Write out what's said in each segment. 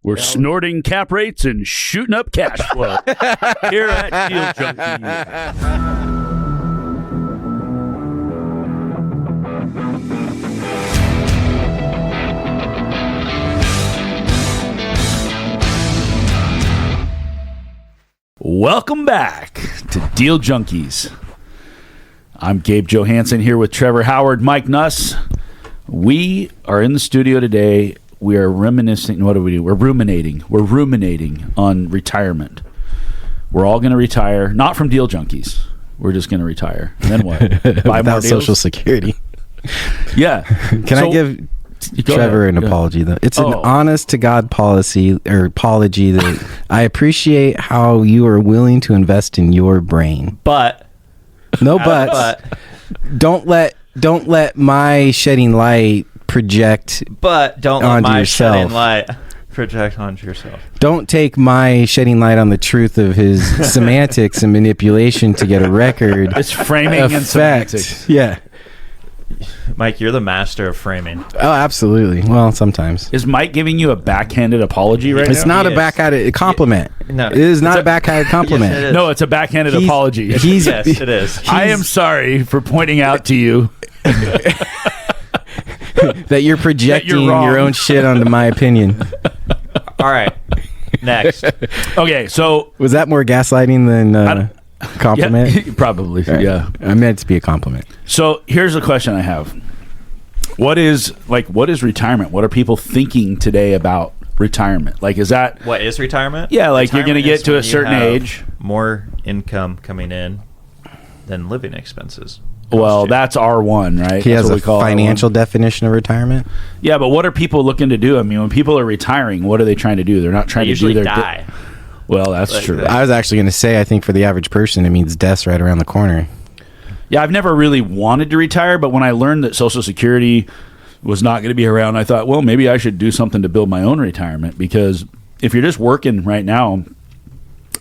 We're snorting cap rates and shooting up cash flow here at Deal Junkies. Welcome back to Deal Junkies. I'm Gabe Johansson here with Trevor Howard, Mike Nuss. We are in the studio today. We are reminiscing. What do we do? We're ruminating. We're ruminating on retirement. We're all going to retire, not from Deal Junkies. We're just going to retire. And then what? Buy Without Social Security. Yeah. Can I give Trevor an apology, though? It's an honest-to-God policy or apology that I appreciate how you are willing to invest in your brain. But don't let my shedding light project. But don't let my yourself. shedding light project onto yourself. Don't take my shedding light on the truth of his semantics and manipulation to get a record. It's framing and semantics. Yeah. Mike, you're the master of framing. Oh, absolutely. Well, sometimes. Is Mike giving you a backhanded apology right now? It's not a backhanded compliment. No. It is not a backhanded compliment. Yes, it is. No, it's a backhanded apology. Yes, it is. I am sorry for pointing out to you that you're projecting your own shit onto my opinion. All right. Next. Okay, so was that more gaslighting than compliment? Yeah, probably. Right. Yeah, I meant it to be a compliment. So here's a question I have: What is retirement? What are people thinking today about retirement? Like, is that what is retirement? Yeah, like retirement, you're going to get to a certain age, more income coming in than living expenses. Well, that's R1, right? He that's has a financial definition of retirement. Yeah, but what are people looking to do? I mean, when people are retiring, what are they trying to do? They're not trying to do their die. Well, that's true. I was actually going to say, I think for the average person, it means death's right around the corner. Yeah, I've never really wanted to retire, but when I learned that Social Security was not going to be around, I thought, well, maybe I should do something to build my own retirement, because if you're just working right now,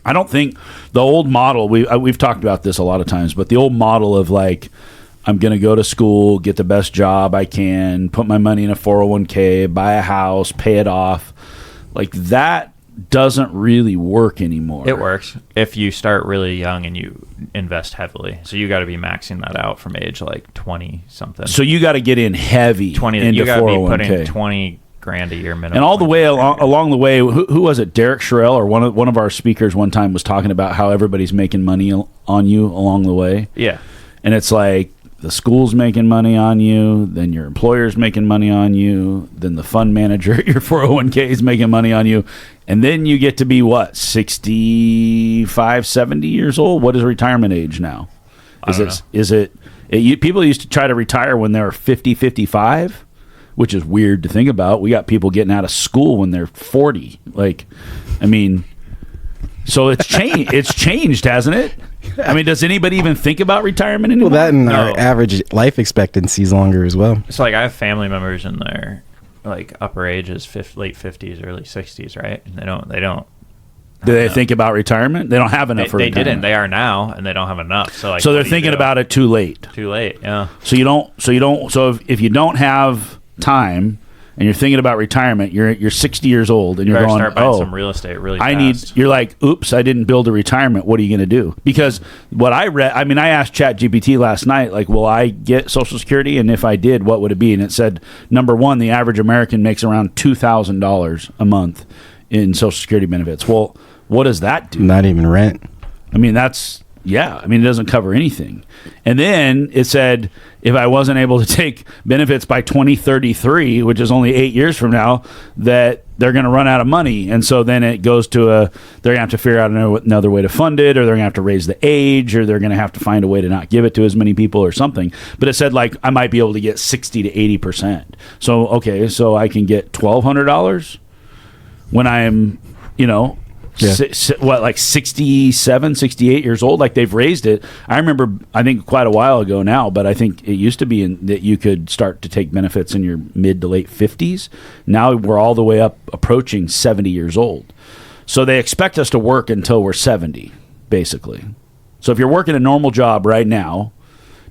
I don't think the old model, we've talked about this a lot of times, but the old model of like, I'm going to go to school, get the best job I can, put my money in a 401k, buy a house, pay it off, like that doesn't really work anymore. It works if you start really young and you invest heavily. So you got to be maxing that out from age like 20 something. So you got to get in heavy 20. Into you got to be 401k. putting 20 grand a year minimum. And all the way along the way, who was it? Derek Sherrill or one of our speakers one time was talking about how everybody's making money on you along the way. Yeah, and it's like the school's making money on you, then your employer's making money on you, then the fund manager at your 401k is making money on you, and then you get to be what, 65, 70 years old? What is retirement age now? People used to try to retire when they were 50, 55, which is weird to think about. We got people getting out of school when they're 40. Like, I mean, so it's changed. It's changed, hasn't it? I mean, does anybody even think about retirement anymore? Well, that and our average life expectancy is longer as well. So, like, I have family members in their like upper ages, late 50s, early 60s, right? And they don't. Do they think about retirement? They don't have enough for retirement. They didn't. They are now, and they don't have enough. So, like, so they're thinking about it too late. Too late. Yeah. So if you don't have time and you're thinking about retirement, you're 60 years old and you're going, start buying some real estate really fast. You're like, oops, I didn't build a retirement. What are you going to do? Because what I read, I mean, I asked ChatGPT last night, like, will I get Social Security? And if I did, what would it be? And it said, number one, the average American makes around $2,000 a month in Social Security benefits. Well, what does that do? Not even rent. I mean, it doesn't cover anything. And then it said, if I wasn't able to take benefits by 2033, which is only 8 years from now, that they're going to run out of money. And so then it goes to they're going to have to figure out another way to fund it, or they're going to have to raise the age, or they're going to have to find a way to not give it to as many people or something. But it said, like, I might be able to get 60 to 80%. So, okay, so I can get $1,200 when I'm, like 67, 68 years old. Like, they've raised it. I remember, I think quite a while ago now, but I think it used to be that you could start to take benefits in your mid to late 50s. Now we're all the way up approaching 70 years old. So they expect us to work until we're 70, basically. So if you're working a normal job right now,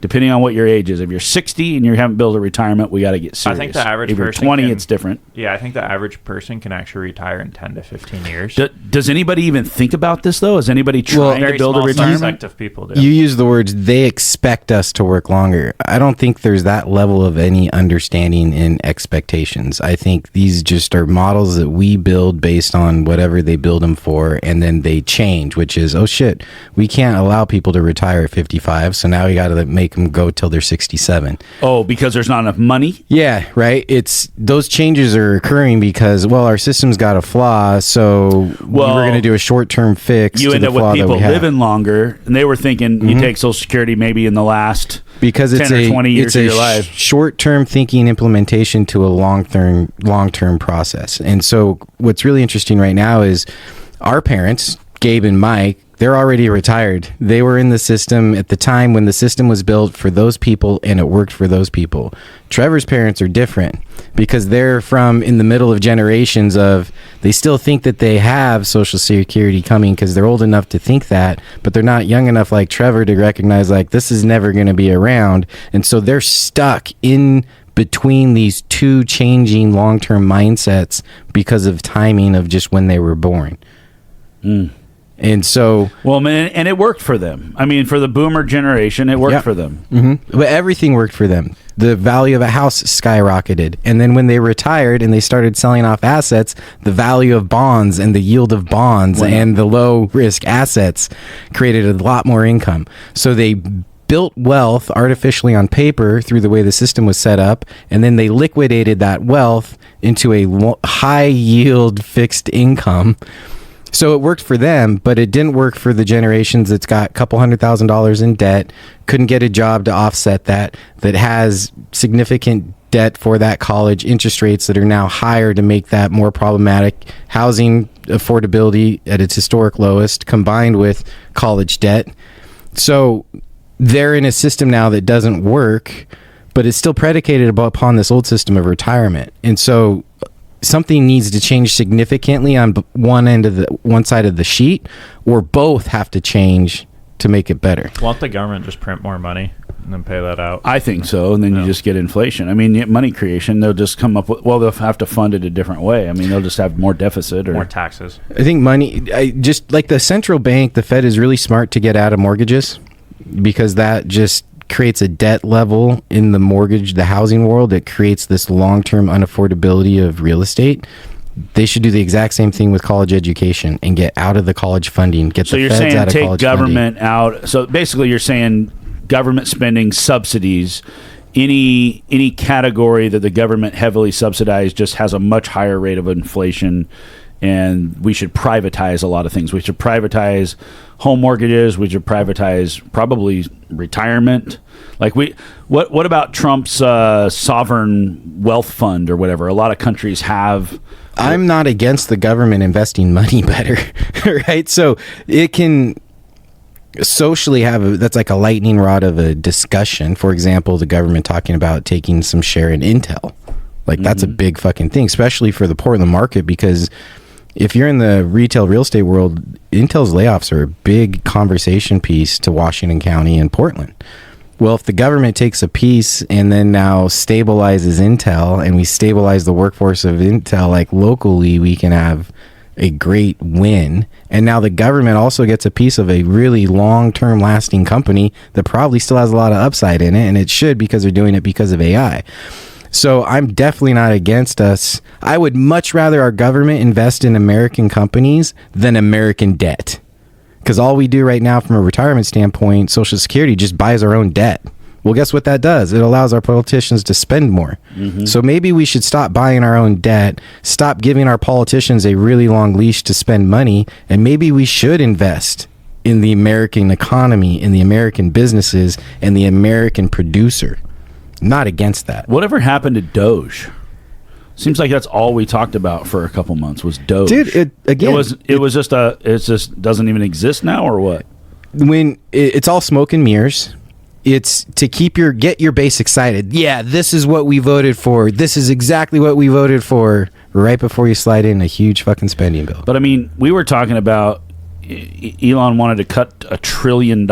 depending on what your age is. If you're 60 and you haven't built a retirement, we got to get serious. I think the average if you're person 20, it's different. Yeah, I think the average person can actually retire in 10 to 15 years. Does anybody even think about this, though? Is anybody trying to build a retirement? Of people do. You use the words, they expect us to work longer. I don't think there's that level of any understanding in expectations. I think these just are models that we build based on whatever they build them for, and then they change, which is, oh shit, we can't allow people to retire at 55, so now we got to make them go till they're 67. Oh, because there's not enough money? Yeah, right. It's those changes are occurring because, well, our system's got a flaw, so we're going to do a short-term fix. You to end the up with flaw people that we have. living longer, and they were thinking you take Social Security maybe in the last because 10 or 20 years of your life. Short-term thinking implementation to a long-term process. And so what's really interesting right now is our parents, Gabe and Mike, they're already retired. They were in the system at the time when the system was built for those people and it worked for those people. Trevor's parents are different because they're from in the middle of generations of they still think that they have Social Security coming because they're old enough to think that, but they're not young enough like Trevor to recognize like this is never going to be around. And so they're stuck in between these two changing long-term mindsets because of timing of just when they were born. And so, well, man, and it worked for them. I mean, for the boomer generation, it worked for them. But everything worked for them. The value of a house skyrocketed. And then when they retired and they started selling off assets, the value of bonds and the yield of bonds and the low risk assets created a lot more income. So they built wealth artificially on paper through the way the system was set up, and then they liquidated that wealth into a high yield fixed income. So it worked for them, but it didn't work for the generations that's got a couple $100,000 in debt, couldn't get a job to offset that has significant debt for that college, interest rates that are now higher to make that more problematic, housing affordability at its historic lowest, combined with college debt. So they're in a system now that doesn't work, but it's still predicated upon this old system of retirement. And so something needs to change significantly on one side of the sheet, or both have to change to make it better. Won't the government just print more money and then pay that out? I think so, and then you just get inflation. I mean, money creation, they'll just come up with, well, they'll have to fund it a different way. I mean, they'll just have more deficit or more taxes. I think just like the central bank, the Fed is really smart to get out of mortgages because that just creates a debt level in the housing world that creates this long-term unaffordability of real estate. They should do the exact same thing with college education and get out of the college funding, get the feds out of college funding. So you're saying take government out. So basically you're saying government spending, subsidies, any category that the government heavily subsidized just has a much higher rate of inflation, and we should privatize a lot of things. We should privatize home mortgages. We should privatize probably retirement. Like what about Trump's sovereign wealth fund or whatever? A lot of countries have. I'm not against the government investing money better, right? So it can socially that's like a lightning rod of a discussion. For example, the government talking about taking some share in Intel. Like that's a big fucking thing, especially for the Portland market, because if you're in the retail real estate world, Intel's layoffs are a big conversation piece to Washington County and Portland. Well, if the government takes a piece and then now stabilizes Intel and we stabilize the workforce of Intel, like locally, we can have a great win. And now the government also gets a piece of a really long-term lasting company that probably still has a lot of upside in it, and it should, because they're doing it because of AI. So I'm definitely not against us. I would much rather our government invest in American companies than American debt. Because all we do right now from a retirement standpoint, Social Security just buys our own debt. Well, guess what that does? It allows our politicians to spend more. So maybe we should stop buying our own debt, stop giving our politicians a really long leash to spend money, and maybe we should invest in the American economy, in the American businesses, and the American producer. Not against that. Whatever happened to Doge? Seems like that's all we talked about for a couple months was Doge. Dude, it just doesn't even exist now, or what? When it's all smoke and mirrors. It's to get your base excited. Yeah, this is what we voted for. This is exactly what we voted for, right before you slide in a huge fucking spending bill. But I mean, we were talking about Elon wanted to cut $1 trillion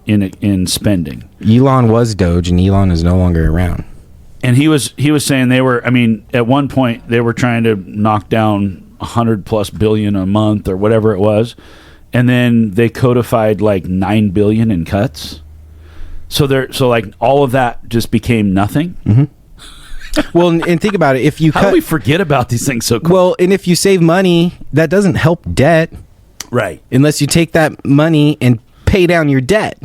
in spending. Elon was Doge, and Elon is no longer around. And he was saying they were. I mean, at one point they were trying to knock down $100+ billion a month or whatever it was, and then they codified like $9 billion in cuts. So like all of that just became nothing. Mm-hmm. Well, and think about it. If you how do we forget about these things so quick? Well, and if you save money, that doesn't help debt, right? Unless you take that money and pay down your debt.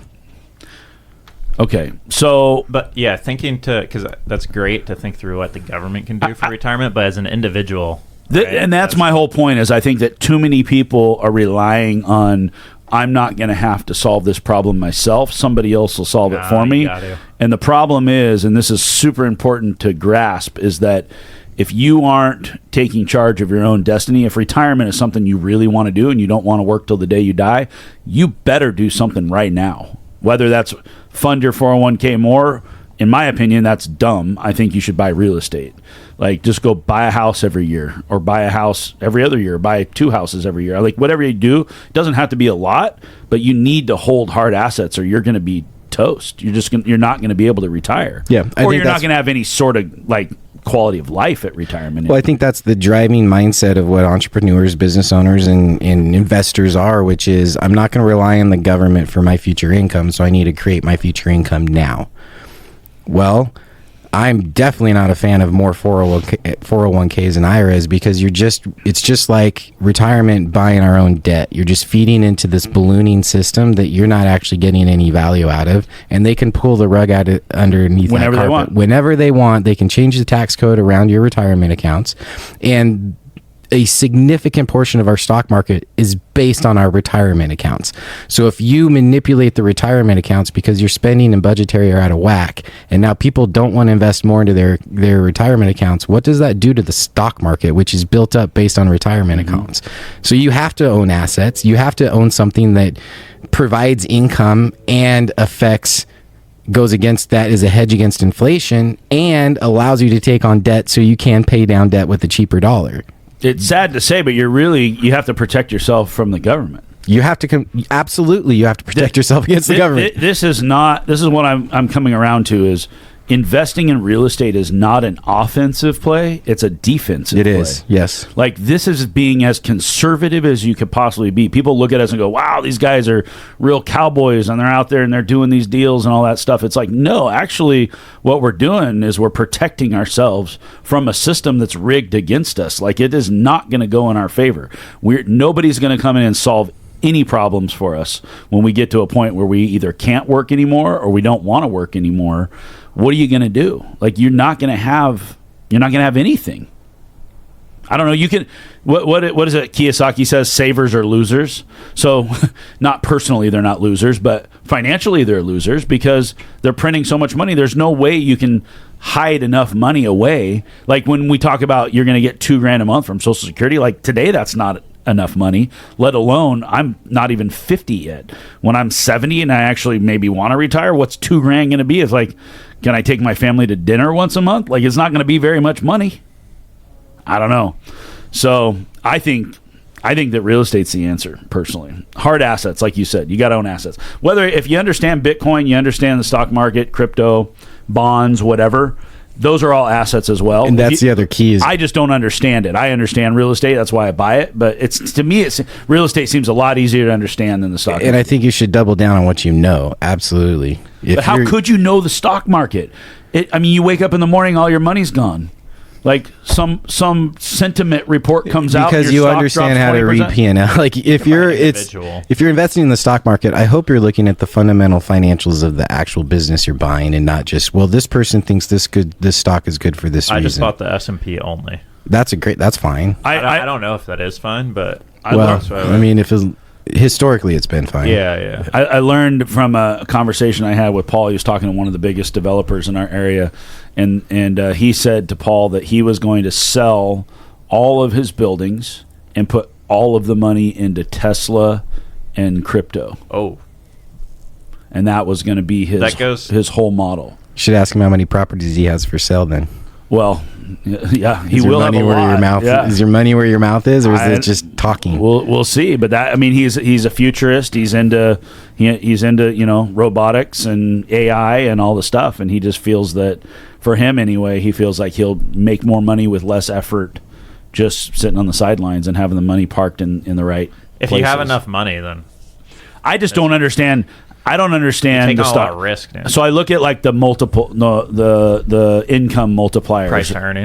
Okay, so but yeah, because that's great to think through what the government can do for retirement, but as an individual, right, and that's my whole point. Is I think that too many people are relying on, I'm not going to have to solve this problem myself. Somebody else will solve it for me. And the problem is, and this is super important to grasp, is that if you aren't taking charge of your own destiny, if retirement is something you really want to do and you don't want to work till the day you die, you better do something right now. Whether that's fund your 401k more, in my opinion, that's dumb. I think you should buy real estate. Like, just go buy a house every year, or buy a house every other year, buy 2 houses every year. Like, whatever you do, it doesn't have to be a lot, but you need to hold hard assets or you're going to be toast. You're not going to be able to retire. Yeah, or you're not going to have any sort of like quality of life at retirement. Well, I think that's the driving mindset of what entrepreneurs, business owners, and investors are, which is, I'm not going to rely on the government for my future income, so I need to create my future income now. Well, I'm definitely not a fan of more 401ks and IRAs, because it's just like retirement buying our own debt. You're just feeding into this ballooning system that you're not actually getting any value out of, and they can pull the rug out underneath whenever that carpet. they want. Whenever they want, they can change the tax code around your retirement accounts, and a significant portion of our stock market is based on our retirement accounts. So if you manipulate the retirement accounts because your spending and budgetary are out of whack, and now people don't want to invest more into their retirement accounts, what does that do to the stock market, which is built up based on retirement accounts? So you have to own assets. You have to own something that provides income and goes against that as a hedge against inflation, and allows you to take on debt so you can pay down debt with a cheaper dollar. It's sad to say, but you have to protect yourself from the government. You have to absolutely. You have to protect yourself against the government. This is what I'm coming around to, is investing in real estate is not an offensive play. It's a defensive play. It is, yes. Like, this is being as conservative as you could possibly be. People look at us and go, wow, these guys are real cowboys, and they're out there and they're doing these deals and all that stuff. It's like, no, actually what we're doing is we're protecting ourselves from a system that's rigged against us. Like, it is not going to go in our favor. Nobody's going to come in and solve any problems for us when we get to a point where we either can't work anymore or we don't want to work anymore. What are you going to do? Like, you're not going to have anything. I don't know. You can, what is it? Kiyosaki says savers are losers. So not personally, they're not losers, but financially they're losers because they're printing so much money. There's no way you can hide enough money away. Like, when we talk about you're going to get $2,000 a month from Social Security, like today, that's not enough money, let alone I'm not even 50 yet. When I'm 70 and I actually maybe want to retire, what's $2,000 going to be? It's like, can I take my family to dinner once a month? Like, it's not going to be very much money. I don't know. So I think that real estate's the answer, personally. Hard assets, like you said, you got to own assets. Whether, if you understand Bitcoin, you understand the stock market, crypto, bonds, whatever, those are all assets as well. And that's the other key. I just don't understand it. I understand real estate. That's why I buy it. But real estate seems a lot easier to understand than the stock market. And I think you should double down on what you know. Absolutely. But how could you know the stock market? You wake up in the morning, all your money's gone. Like, some sentiment report comes out because you understand how to read P&L. Like, if you're investing in the stock market, I hope you're looking at the fundamental financials of the actual business you're buying, and not just, well, this person thinks this stock is good for this reason. I just bought the S&P only. That's fine. I don't know if that is fine, but historically it's been fine. Yeah. I learned from a conversation I had with Paul. He was talking to one of the biggest developers in our area, and he said to Paul that he was going to sell all of his buildings and put all of the money into Tesla and crypto. Oh. And that was going to be his whole model. You should ask him how many properties he has for sale then. Well, Yeah, he Is your will have money a where lot. your mouth Yeah. is your money where your mouth is, or is it just talking? We'll see. But that, I mean, he's a futurist. He's into robotics and AI and all the stuff, and he just feels that, for him anyway, he feels like he'll make more money with less effort, just sitting on the sidelines and having the money parked in the right If places. you have enough money, then I just don't understand. I don't understand take the on a stock lot of risk, dude. So I look at like the multiple, the income multipliers,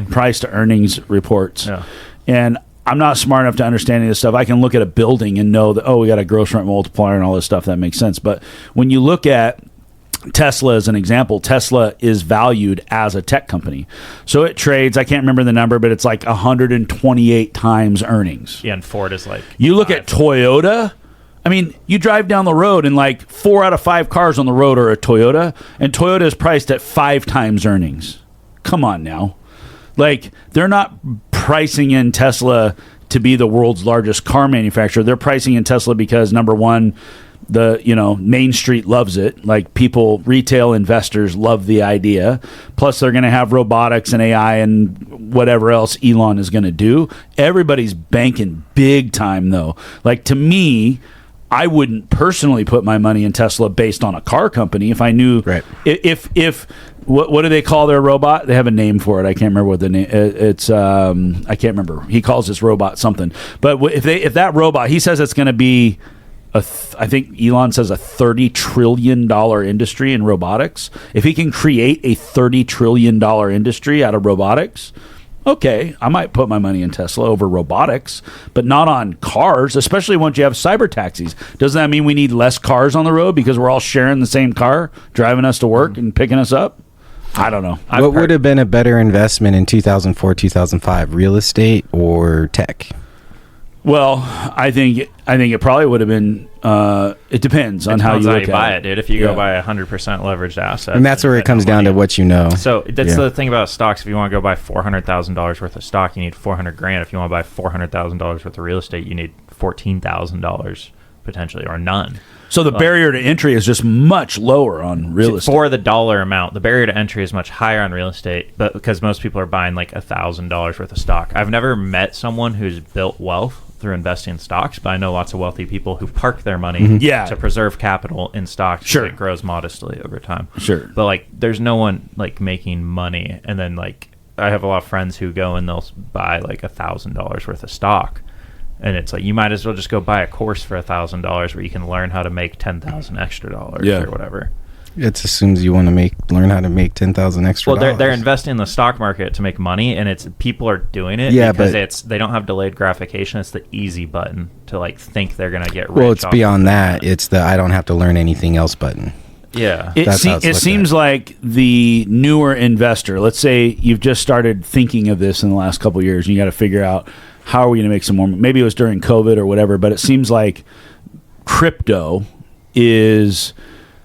price to earnings reports, Yeah. and I'm not smart enough to understand any of this stuff. I can look at a building and know that, oh, we got a gross rent multiplier and all this stuff. That makes sense. But when you look at Tesla as an example, Tesla is valued as a tech company. So it trades, I can't remember the number, but it's like 128 times earnings. Yeah, and Ford is like... You look at Toyota. I mean, you drive down the road and like 4 out of 5 cars on the road are a Toyota, and Toyota is priced at 5 times earnings. Come on now. Like, they're not pricing in Tesla to be the world's largest car manufacturer. They're pricing in Tesla because, number one, Main Street loves it. Like, retail investors love the idea. Plus, they're going to have robotics and AI and whatever else Elon is going to do. Everybody's banking big time, though. Like, to me, I wouldn't personally put my money in Tesla based on a car company if I knew. Right. If what do they call their robot? They have a name for it. I can't remember what the name. It's I can't remember. He calls this robot something. But if that robot, he says it's going to be I think Elon says a $30 trillion industry in robotics. If he can create a $30 trillion industry out of robotics, okay, I might put my money in Tesla over robotics, but not on cars, especially once you have cyber taxis. Doesn't that mean we need less cars on the road because we're all sharing the same car, driving us to work and picking us up? I don't know. What would have been a better investment in 2004, 2005, real estate or tech? Well, I think it probably would have been. It depends on how you look at buy it, dude. If you go buy a 100% leveraged asset, and that's where it comes down to what you know. So that's the thing about stocks. If you want to go buy $400,000 worth of stock, you need $400,000. If you want to buy $400,000 worth of real estate, you need $14,000 potentially, or none. So the barrier to entry is just much lower on real estate. For the dollar amount, the barrier to entry is much higher on real estate, but because most people are buying like $1,000 worth of stock. I've never met someone who's built wealth through investing in stocks, but I know lots of wealthy people who park their money to preserve capital in stocks. Sure. It grows modestly over time. Sure. But like, there's no one like making money. And then like, I have a lot of friends who go and they'll buy like $1,000 worth of stock. And it's like, you might as well just go buy a course for $1,000 where you can learn how to make 10,000 extra dollars or whatever. It assumes you want to learn how to make 10,000 extra. Well, they're investing in the stock market to make money, and it's people are doing it because they don't have delayed gratification. It's the easy button to like think they're gonna get rich. Well, it's beyond that. It's the I don't have to learn anything else button. Yeah, it seems like the newer investor. Let's say you've just started thinking of this in the last couple of years, and you got to figure out how are we going to make some more. Maybe it was during COVID or whatever, but it seems like crypto is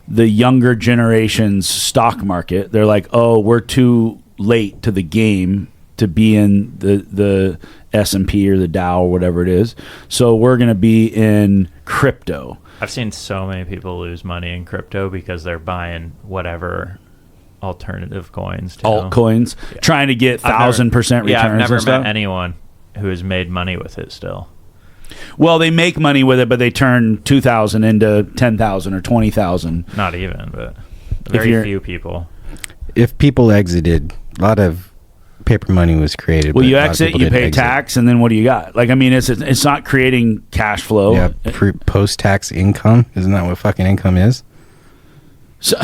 the younger generation's stock market. They're like, oh, we're too late to the game to be in the S&P or the Dow or whatever it is. So we're going to be in crypto. I've seen so many people lose money in crypto because they're buying whatever alternative coins. Altcoins, trying to get 1,000% returns. Yeah, I've never and stuff. met anyone who has made money with it still. Well, they make money with it, but they turn 2,000 into 10,000 or 20,000. Not even, but very few people. If people exited, a lot of paper money was created. Well, you exit, you pay tax, and then what do you got? Like, I mean, it's not creating cash flow. Yeah, post-tax income. Isn't that what fucking income is? So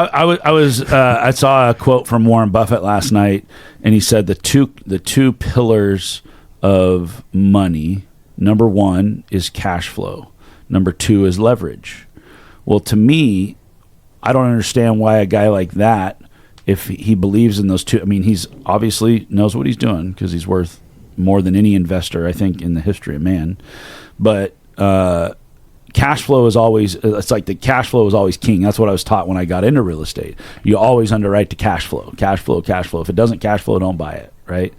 I saw a quote from Warren Buffett last night, and he said the two pillars of money. Number one is cash flow. Number two is leverage. Well, to me, I don't understand why a guy like that, if he believes in those two, I mean, he's obviously knows what he's doing because he's worth more than any investor, I think, in the history of man. But cash flow is always, it's like the cash flow is always king. That's what I was taught when I got into real estate. You always underwrite to cash flow. If it doesn't cash flow, don't buy it, right?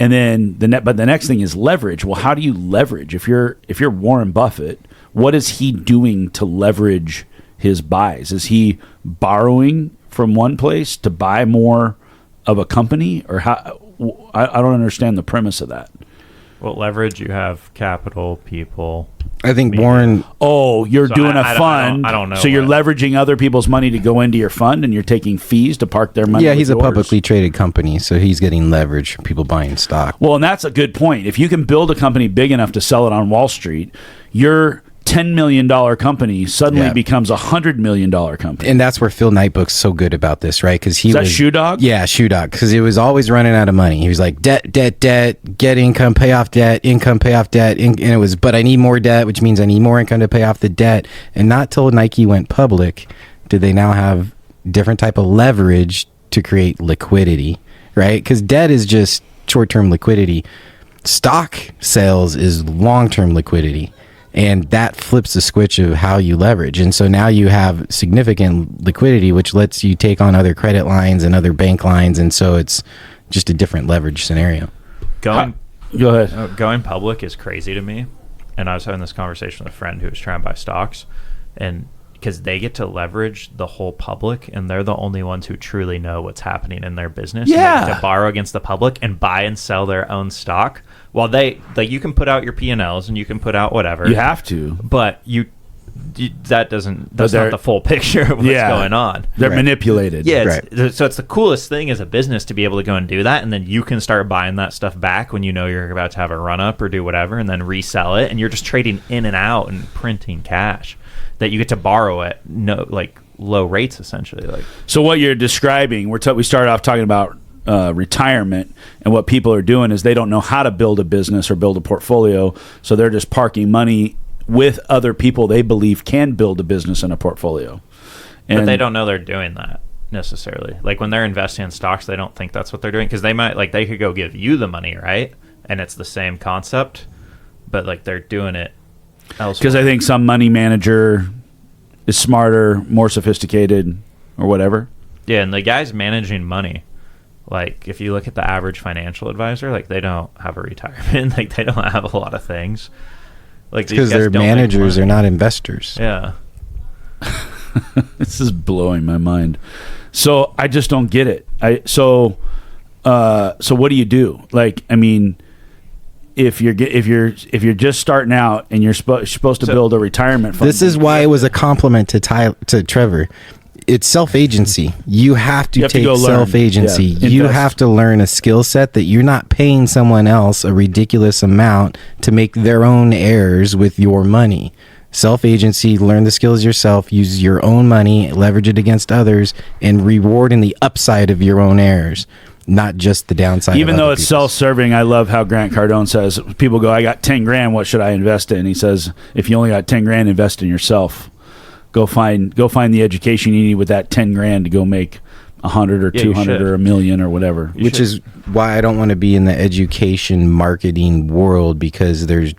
And then but the next thing is leverage. Well, how do you leverage? If you're Warren Buffett, what is he doing to leverage his buys? Is he borrowing from one place to buy more of a company, or how? I don't understand the premise of that. Well, leverage, you have capital, people. I think media. Warren. Oh, you're So doing a fund. I don't know So you're what- leveraging other people's money to go into your fund, and you're taking fees to park their money. Yeah, with he's a yours. publicly traded company, so he's getting leverage from people buying stock. Well, and that's a good point. If you can build a company big enough to sell it on Wall Street, your $10 million company suddenly Yeah. becomes a $100 million company. And that's where Phil Knightbook's so good about this, right? Because he Is that was Shoe Dog? Yeah, Shoe Dog. Because it was always running out of money. He was like debt, get income, pay off debt, income, pay off debt, and it was. But I need more debt, which means I need more income to pay off the debt. And not till Nike went public did they now have different type of leverage to create liquidity, right? Because debt is just short-term liquidity. Stock sales is long-term liquidity. And that flips the switch of how you leverage. And so now you have significant liquidity, which lets you take on other credit lines and other bank lines. And so it's just a different leverage scenario. Going Go ahead. going public is crazy to me. And I was having this conversation with a friend who was trying to buy stocks, and because they get to leverage the whole public, and they're the only ones who truly know what's happening in their business. Yeah. And they get to borrow against the public and buy and sell their own stock. While they, like, you can put out your P&Ls and you can put out whatever. You have to. But that's they're- not the full picture of what's going on. They're Right. manipulated. Yeah, so it's the coolest thing as a business to be able to go and do that, and then you can start buying that stuff back when you know you're about to have a run up or do whatever, and then resell it, and you're just trading in and out and printing cash that you get to borrow at low rates essentially. Like, So what you're describing, we started off talking about retirement, and what people are doing is they don't know how to build a business or build a portfolio, so they're just parking money with other people they believe can build a business and a portfolio. but they don't know they're doing that necessarily. Like when they're investing in stocks, they don't think that's what they're doing, because they could go give you the money, right? And it's the same concept, but like they're doing it elsewhere. Because I think some money manager is smarter, more sophisticated, or whatever. Yeah, and the guys managing money, like if you look at the average financial advisor, like they don't have a retirement, like they don't have a lot of things. Like these Because guys they're don't make managers, they're money. not investors. Yeah. This is blowing my mind. So I just don't get it. So what do you do? Like, I mean, if you're just starting out and you're supposed to build a retirement fund, This is why it was a compliment to Trevor. It's self-agency. You have to You have to take go learn. self-agency. Yeah. You Invest. have to learn a skill set that you're not paying someone else a ridiculous amount to make their own errors with your money. Self-agency, learn the skills yourself, use your own money, leverage it against others, and reward in the upside of your own errors, not just the downside. Even of though other it's people's. self-serving, I love how Grant Cardone says, people go, I got 10 grand, what should I invest in? He says, if you only got 10 grand, invest in yourself. Go find the education you need with that 10 grand to go make 100 or Yeah, you 200 should. or a million or whatever. You Which should. is why I don't want to be in the education marketing world, because there's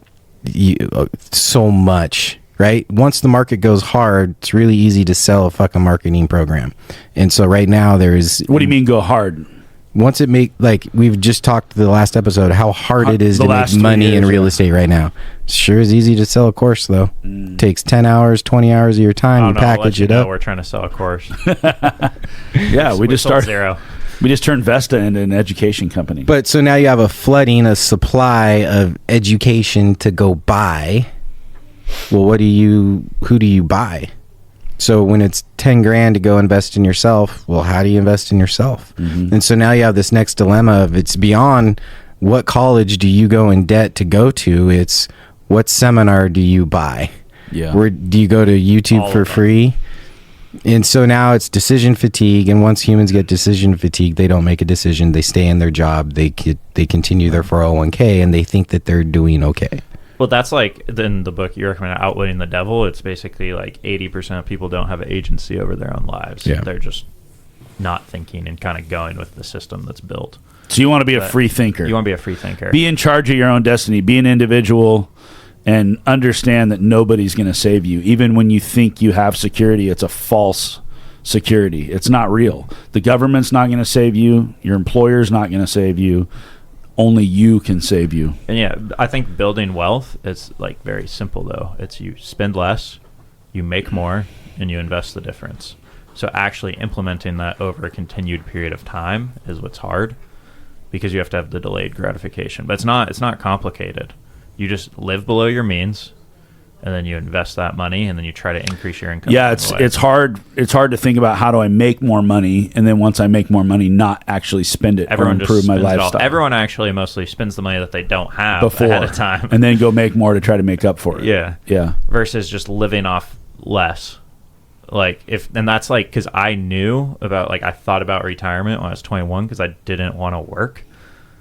so much, right? Once the market goes hard, it's really easy to sell a fucking marketing program. And so right now there's... What do you mean go hard? Once it like we've just talked the last episode, how hard it is The to make last 3 money in years, real yeah. estate right now. Sure is easy to sell a course though. Takes 10 hours, 20 hours of your time, I you don't know, I'll let package you it know up. we're trying to sell a course. Yeah, we just sold started. zero. We just turned Vesta into an education company. But so now you have a supply of education to go buy. Well, who do you buy? So when it's 10 grand to go invest in yourself, well, how do you invest in yourself? Mm-hmm. And so now you have this next dilemma of it's beyond what college do you go in debt to go to? It's what seminar do you buy? Yeah. Where do you go to YouTube All for of them. free? And so now it's decision fatigue, and once humans get decision fatigue, they don't make a decision. They stay in their job. They continue their 401k, and they think that they're doing okay. Well, that's like in the book you recommend, Outwitting the Devil. It's basically like 80% of people don't have agency over their own lives. Yeah. They're just not thinking and kind of going with the system that's built. So you want to be a But free thinker. You want to be a free thinker. Be in charge of your own destiny. Be an individual and understand that nobody's going to save you. Even when you think you have security, it's a false security. It's not real. The government's not going to save you. Your employer's not going to save you. Only you can save you. And yeah, I think building wealth is like very simple though. It's you spend less, you make more, and you invest the difference. So actually implementing that over a continued period of time is what's hard, because you have to have the delayed gratification. But it's not complicated. You just live below your means, and then you invest that money, and then you try to increase your income. Yeah, it's hard. It's hard to think about how do I make more money, and then once I make more money, not actually spend it or improve my lifestyle. Everyone actually mostly spends the money that they don't have ahead of time, and then go make more to try to make up for it. Yeah. Versus just living off less. And that's because I knew about, I thought about retirement when I was 21 because I didn't want to work.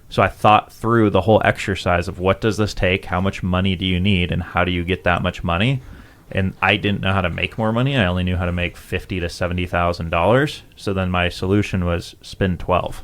So I thought through the whole exercise of what does this take? How much money do you need? And how do you get that much money? And I didn't know how to make more money. I only knew how to make $50,000 to $70,000. So then my solution was spend 12.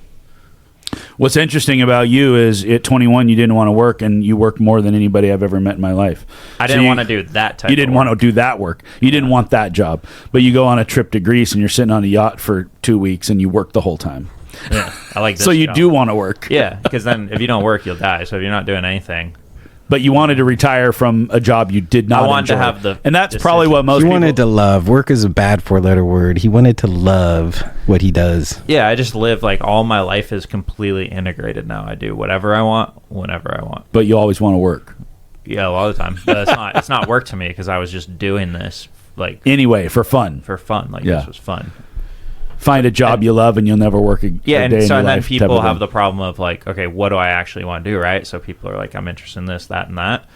What's interesting about you is at 21 you didn't want to work, and you worked more than anybody I've ever met in my life. I didn't want to do that type of work. You didn't want to do that work. You didn't want that job. But you go on a trip to Greece and you're sitting on a yacht for 2 weeks and you work the whole time. Yeah, I like this So you job. do want to work. Yeah, because then if you don't work, you'll die. So if you're not doing anything. But you wanted to retire from a job you did not enjoy. I wanted to have the and that's decision. probably what most He people... wanted to love. Work is a bad four-letter word. He wanted to love what he does. Yeah, I just live all my life is completely integrated now. I do whatever I want, whenever I want. But you always want to work. Yeah, a lot of the time. But it's not work to me because I was just doing this anyway, for fun. For fun. Yeah. This was fun. Find a job you love and you'll never work a day in your life. And then people have the problem of okay, what do I actually want to do, right? So people are I'm interested in this, that, and that.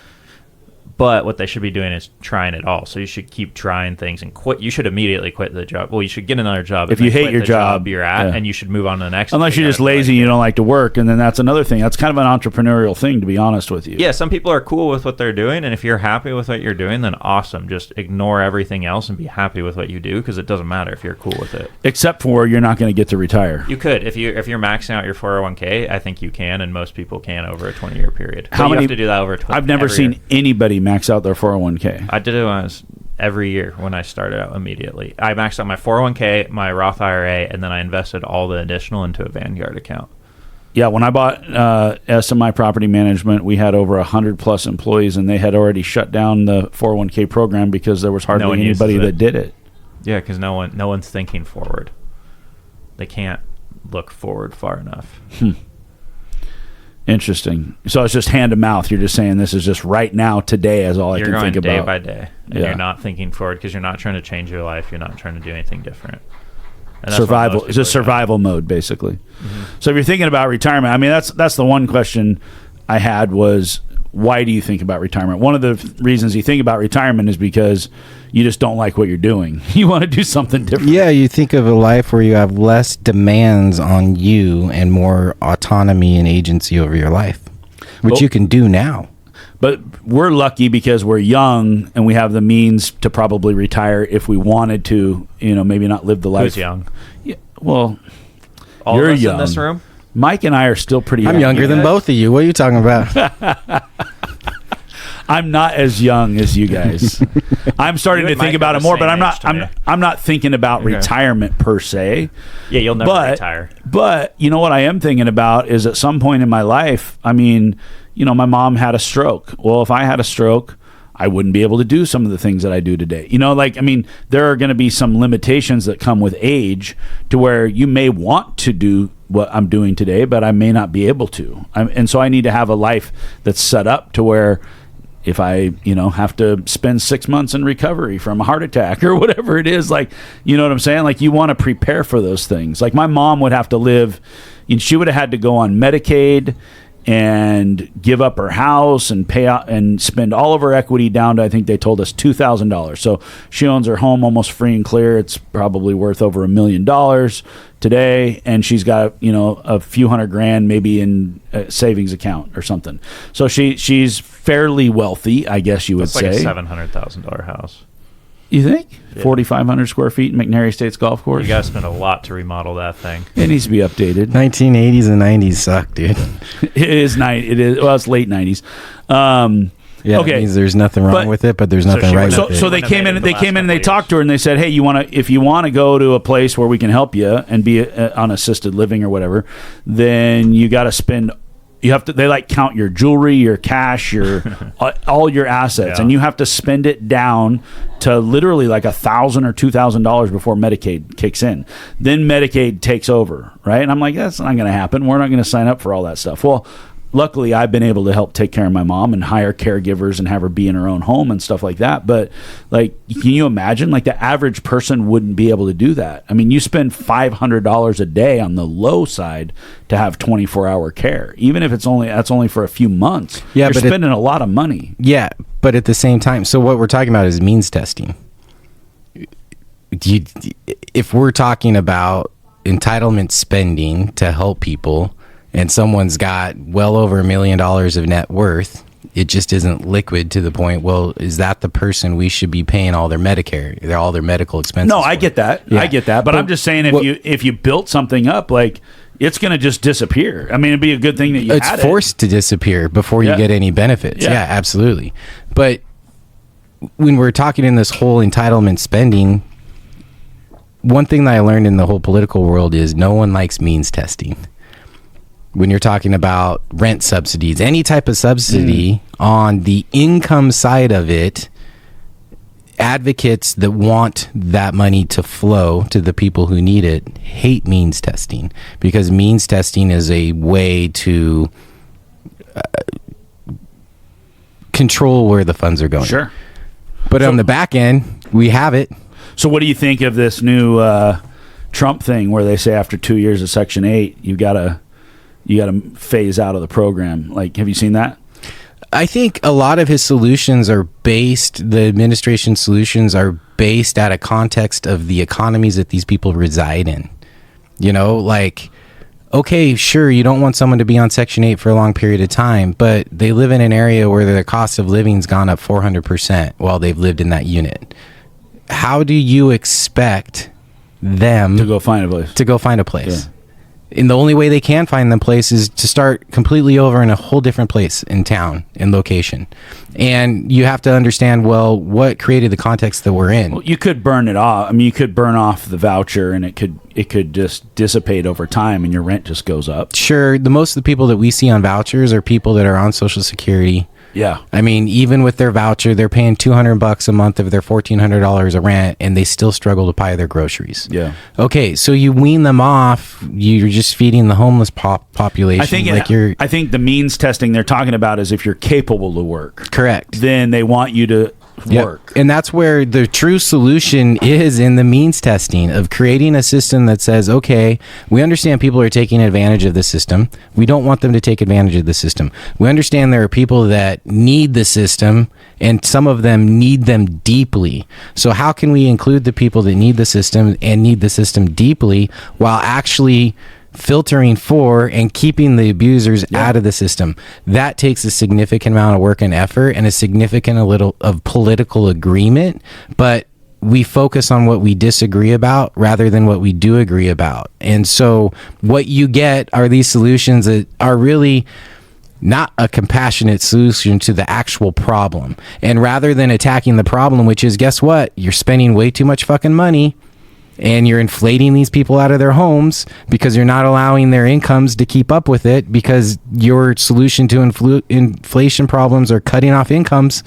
But what they should be doing is trying it all. So you should keep trying things and quit. You should immediately quit the job. Well, you should get another job. If you hate your job you're at, and you should move on to the next. Unless you're just lazy and you don't like to work, and then that's another thing. That's kind of an entrepreneurial thing, to be honest with you. Yeah, some people are cool with what they're doing, and if you're happy with what you're doing, then awesome. Just ignore everything else and be happy with what you do, because it doesn't matter if you're cool with it. Except for you're not going to get to retire. You could if you're maxing out your 401k. I think you can, and most people can over a 20-year period. How many? You have to do that over 20. I've never seen anybody max out their 401k. I did it every year when I started out immediately. I maxed out my 401k, my Roth IRA, and then I invested all the additional into a Vanguard account. Yeah, when I bought SMI Property Management, we had over 100+ employees, and they had already shut down the 401k program because there was hardly anybody that did it. Yeah, because no one's thinking forward. They can't look forward far enough. Interesting. So it's just hand to mouth. You're just saying this is just right now, today, is all I can think about. You're going day by day, and you're not thinking forward because you're not trying to change your life. You're not trying to do anything different. Survival. It's just survival mode, basically. Mm-hmm. So if you're thinking about retirement, I mean, that's the one question I had was, why do you think about retirement? One of the reasons you think about retirement is because you just don't like what you're doing. You want to do something different. Yeah, you think of a life where you have less demands on you and more autonomy and agency over your life, which you can do now. But we're lucky because we're young and we have the means to probably retire if we wanted to, maybe not live the life. Who's young? Yeah, well, all you're of us young. In this room? Mike and I are still pretty young. I'm younger than both of you. What are you talking about? I'm not as young as you guys. I'm starting to think about it more, but I'm not thinking about retirement per se. Yeah, you'll never retire. But you know what I am thinking about is at some point in my life, I mean, my mom had a stroke. Well, if I had a stroke, I wouldn't be able to do some of the things that I do today. There are going to be some limitations that come with age to where you may want to do what I'm doing today, but I may not be able to. And so I need to have a life that's set up to where if I, have to spend 6 months in recovery from a heart attack or whatever it is, you know what I'm saying? You want to prepare for those things. My mom would have to live, she would have had to go on Medicaid and give up her house and pay out and spend all of her equity down to, I think they told us, $2,000. So she owns her home almost free and clear. It's probably worth over $1 million today, and she's got a few $100,000 maybe in a savings account or something. So she's fairly wealthy, I guess you would say. It's like a $700,000 house. You think? Yeah. 4,500 square feet in McNary Estates Golf Course? You got to spend a lot to remodel that thing. It needs to be updated. 1980s and 90s suck, dude. It's late 90s. Yeah, okay. It means there's nothing wrong with it, but there's nothing right with it. So they came in and they talked to her and they said, hey, if you want to go to a place where we can help you and be on assisted living or whatever, then you got to spend they like count your jewelry, your cash, your all your assets, and you have to spend it down to literally like $1,000 or $2,000 before Medicaid kicks in. Then Medicaid takes over, right? And I'm like, that's not going to happen. We're not going to sign up for all that stuff. Well, luckily, I've been able to help take care of my mom and hire caregivers and have her be in her own home and stuff like that. But like, can you imagine? Like, the average person wouldn't be able to do that. I mean, you spend $500 a day on the low side to have 24-hour care, even if that's only for a few months. Yeah, you're but spending a lot of money. Yeah, but at the same time, so what we're talking about is means testing. If we're talking about entitlement spending to help people, and someone's got well over $1 million of net worth, it just isn't liquid to the point, well, is that the person we should be paying all their Medicare, all their medical expenses No, for? I get that. Yeah. I get that. But I'm just saying, if you built something up, like, it's going to just disappear. I mean, it'd be a good thing that you had it. It's forced to disappear before you get any benefits. Yeah, absolutely. But when we're talking in this whole entitlement spending, one thing that I learned in the whole political world is no one likes means testing. When you're talking about rent subsidies, any type of subsidy on the income side of it, advocates that want that money to flow to the people who need it hate means testing, because means testing is a way to control where the funds are going. Sure. But on the back end, we have it. So what do you think of this new Trump thing where they say after 2 years of Section 8, you got to phase out of the program? Like, have you seen that? I think a lot of his solutions are based, the administration solutions are based at a context of the economies that these people reside in. You know, like, okay, sure, you don't want someone to be on Section 8 for a long period of time, but they live in an area where their cost of living's gone up 400% while they've lived in that unit. How do you expect them To go find a place. Yeah. And the only way they can find them place is to start completely over in a whole different place in town, in location. And you have to understand, well, what created the context that we're in. Well, you could burn it off. I mean, you could burn off the voucher and it could just dissipate over time and your rent just goes up. Sure, most of the people that we see on vouchers are people that are on Social Security. Yeah. I mean, even with their voucher, they're paying $200 a month of their $1,400 of rent, and they still struggle to buy their groceries. Yeah. Okay, so you wean them off. You're just feeding the homeless population. I think the means testing they're talking about is if you're capable to work. Correct. Then they want you to work. And that's where the true solution is, in the means testing of creating a system that says, okay, we understand people are taking advantage of the system. We don't want them to take advantage of the system. We understand there are people that need the system, and some of them need them deeply. So how can we include the people that need the system and need the system deeply while actually filtering for and keeping the abusers out of the system? That takes a significant amount of work and effort and a significant of political agreement, but we focus on what we disagree about rather than what we do agree about. And so what you get are these solutions that are really not a compassionate solution to the actual problem. And rather than attacking the problem, which is, guess what? You're spending way too much fucking money and you're inflating these people out of their homes because you're not allowing their incomes to keep up with it, because your solution to inflation problems are cutting off incomes.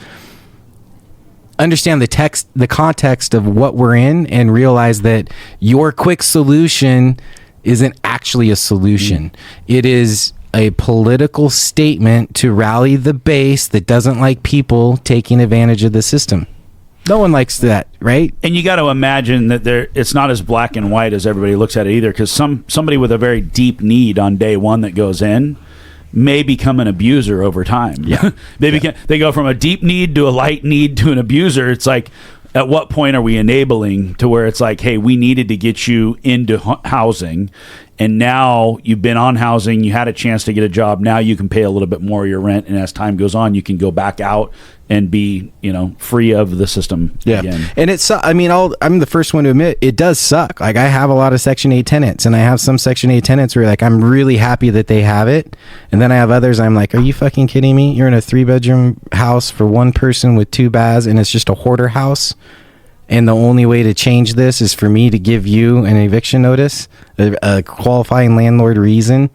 Understand the context of what we're in and realize that your quick solution isn't actually a solution. It is a political statement to rally the base that doesn't like people taking advantage of the system. No one likes that, right? And you got to imagine that it's not as black and white as everybody looks at it either, because somebody with a very deep need on day one that goes in may become an abuser over time. Yeah. They go from a deep need to a light need to an abuser. It's like, at what point are we enabling to where it's like, hey, we needed to get you into housing, and now you've been on housing, you had a chance to get a job, now you can pay a little bit more of your rent, and as time goes on, you can go back out and be, free of the system again. And I'm the first one to admit it does suck. Like, I have a lot of Section 8 tenants, and I have some Section 8 tenants where, like, I'm really happy that they have it, and then I have others I'm like, are you fucking kidding me? You're in a 3-bedroom house for one person with 2 baths, and it's just a hoarder house, and the only way to change this is for me to give you an eviction notice, a qualifying landlord reason.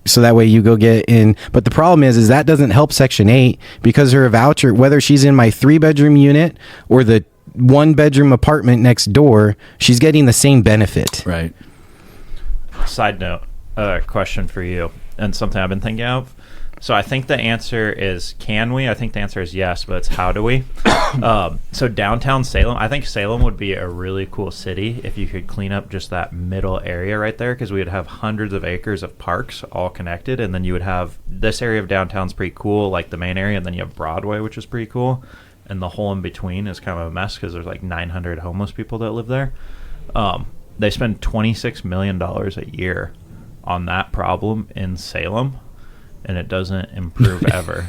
so that way you go get in. But the problem is that doesn't help Section 8 because her voucher, whether she's in my 3-bedroom unit or the 1-bedroom apartment next door, she's getting the same benefit. Right. Side note, question for you, and something I've been thinking of. So I think the answer is, can we? I think the answer is yes, but it's how do we? So downtown Salem, I think Salem would be a really cool city if you could clean up just that middle area right there, because we would have hundreds of acres of parks all connected, and then you would have this area of downtown's pretty cool, like the main area, and then you have Broadway, which is pretty cool, and the whole in between is kind of a mess because there's like 900 homeless people that live there. They spend $26 million a year on that problem in Salem, and it doesn't improve ever.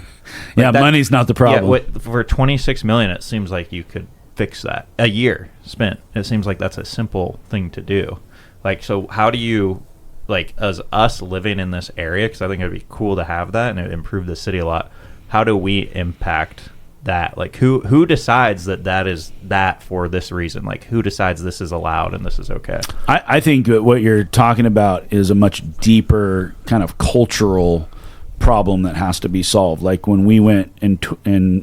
Yeah, money's not the problem. Yeah, for $26 million, it seems like you could fix that. A year spent. It seems like that's a simple thing to do. Like, so how do you, like, as us living in this area, because I think it'd be cool to have that and it would improve the city a lot, how do we impact that? Like, who decides that is that for this reason? Like, who decides this is allowed and this is okay? I think that what you're talking about is a much deeper kind of cultural problem that has to be solved. Like when we went and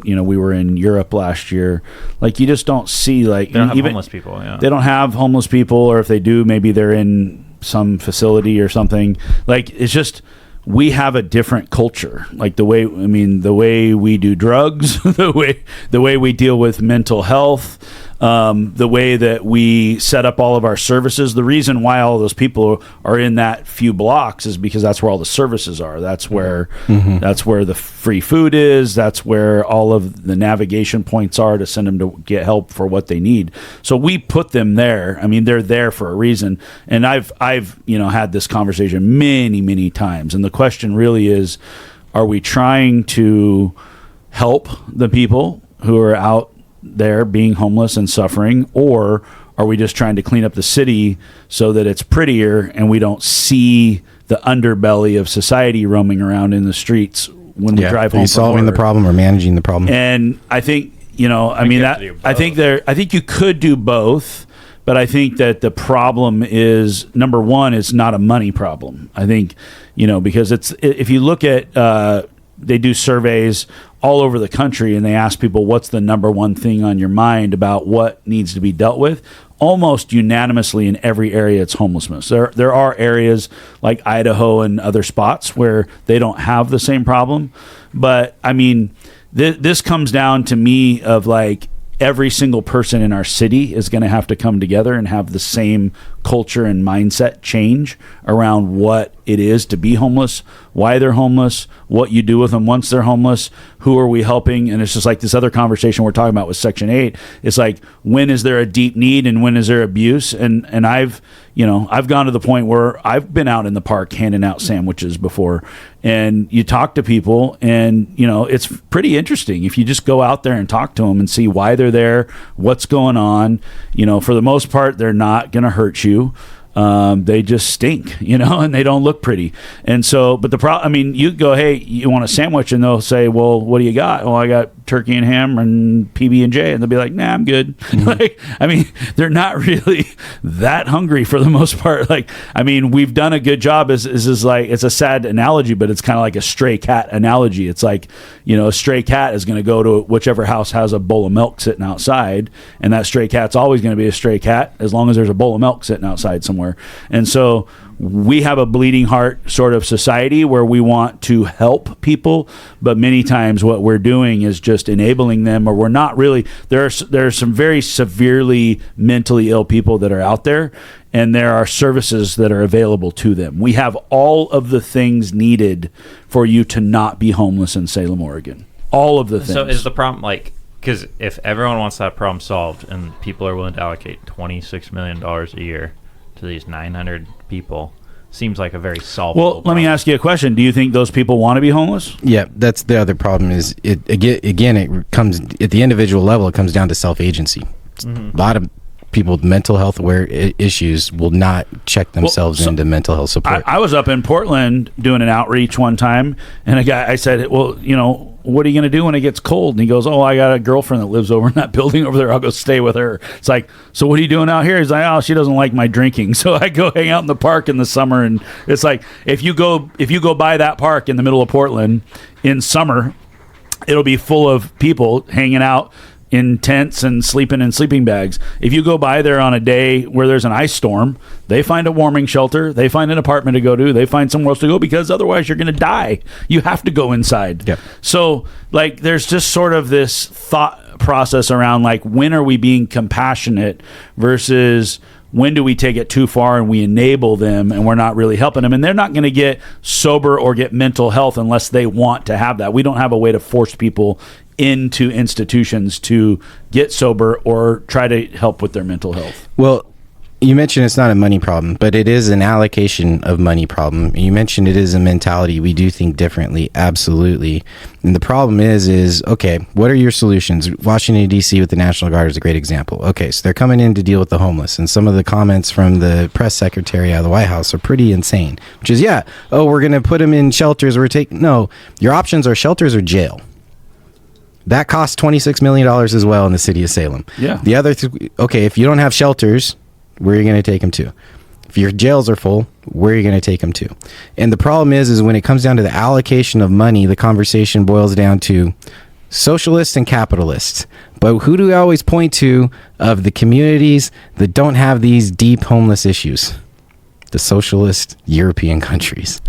we were in Europe last year, like you just don't see, like, they don't have homeless people. Yeah, they don't have homeless people, or if they do, maybe they're in some facility or something. Like, it's just, we have a different culture. Like the way we do drugs, the way we deal with mental health, the way that we set up all of our services. The reason why all those people are in that few blocks is because that's where all the services are. That's where that's where the free food is. That's where all of the navigation points are to send them to get help for what they need. So we put them there. I mean, they're there for a reason. And I've had this conversation many times. And the question really is, are we trying to help the people who are out there being homeless and suffering, or are we just trying to clean up the city so that it's prettier and we don't see the underbelly of society roaming around in the streets when we drive home? Are you solving the problem or managing the problem? And I think, I think you could do both, but I think that the problem is, number one, it's not a money problem. I think, because if you look at, they do surveys all over the country and they ask people, what's the number one thing on your mind about what needs to be dealt with? Almost unanimously in every area, it's homelessness. There are areas like Idaho and other spots where they don't have the same problem. But I mean, this comes down to me of like, every single person in our city is going to have to come together and have the same culture and mindset change around what it is to be homeless, why they're homeless, what you do with them once they're homeless, who are we helping. And it's just like this other conversation we're talking about with Section 8. It's like, when is there a deep need and when is there abuse? And I've gone to the point where I've been out in the park handing out sandwiches before, and you talk to people and, it's pretty interesting if you just go out there and talk to them and see why they're there, what's going on. For the most part, they're not going to hurt you. They just stink, and they don't look pretty. And so, but the problem, you go, hey, you want a sandwich? And they'll say, well, what do you got? Well, I got turkey and ham and PB&J. And they'll be like, nah, I'm good. They're not really that hungry for the most part. We've done a good job. It's a sad analogy, but it's kind of like a stray cat analogy. It's like, a stray cat is going to go to whichever house has a bowl of milk sitting outside. And that stray cat's always going to be a stray cat as long as there's a bowl of milk sitting outside somewhere. And so we have a bleeding heart sort of society where we want to help people, but many times what we're doing is just enabling them, or we're not really. There are some very severely mentally ill people that are out there, and there are services that are available to them. We have all of the things needed for you to not be homeless in Salem, Oregon. All of the things. So is the problem, because if everyone wants that problem solved and people are willing to allocate $26 million a year to these 900 people, seems like a very solvable problem. Let me ask you a question. Do you think those people want to be homeless? Yeah, that's the other problem. Is it comes at the individual level, it comes down to self-agency. A lot of people with mental health issues will not check themselves into mental health support. I was up in Portland doing an outreach one time, and I said, well, you know, what are you going to do when it gets cold? And he goes, oh, I got a girlfriend that lives over in that building over there. I'll go stay with her. It's like, so what are you doing out here? He's like, oh, she doesn't like my drinking. So I go hang out in the park in the summer. And it's like, if you go by that park in the middle of Portland in summer, it'll be full of people hanging out in tents and sleeping in sleeping bags. If you go by there on a day where there's an ice storm, they find a warming shelter, they find an apartment to go to, they find somewhere else to go, because otherwise you're going to die. You have to go inside. Yep. So like there's just sort of this thought process around like, when are we being compassionate versus when do we take it too far and we enable them and we're not really helping them? And they're not going to get sober or get mental health unless they want to have that. We don't have a way to force people into institutions to get sober or try to help with their mental health. Well, you mentioned it's not a money problem, but it is an allocation of money problem. You mentioned it is a mentality. We do think differently, absolutely. And the problem is okay, what are your solutions? Washington, D.C. with the National Guard is a great example. Okay, so they're coming in to deal with the homeless, and some of the comments from the press secretary out of the White House are pretty insane, which is, we're going to put them in shelters. No, your options are shelters or jail. That costs $26 million as well in the city of Salem. Yeah. The other, if you don't have shelters, where are you going to take them to? If your jails are full, where are you going to take them to? And the problem is when it comes down to the allocation of money, the conversation boils down to socialists and capitalists. But who do we always point to of the communities that don't have these deep homeless issues? The socialist European countries.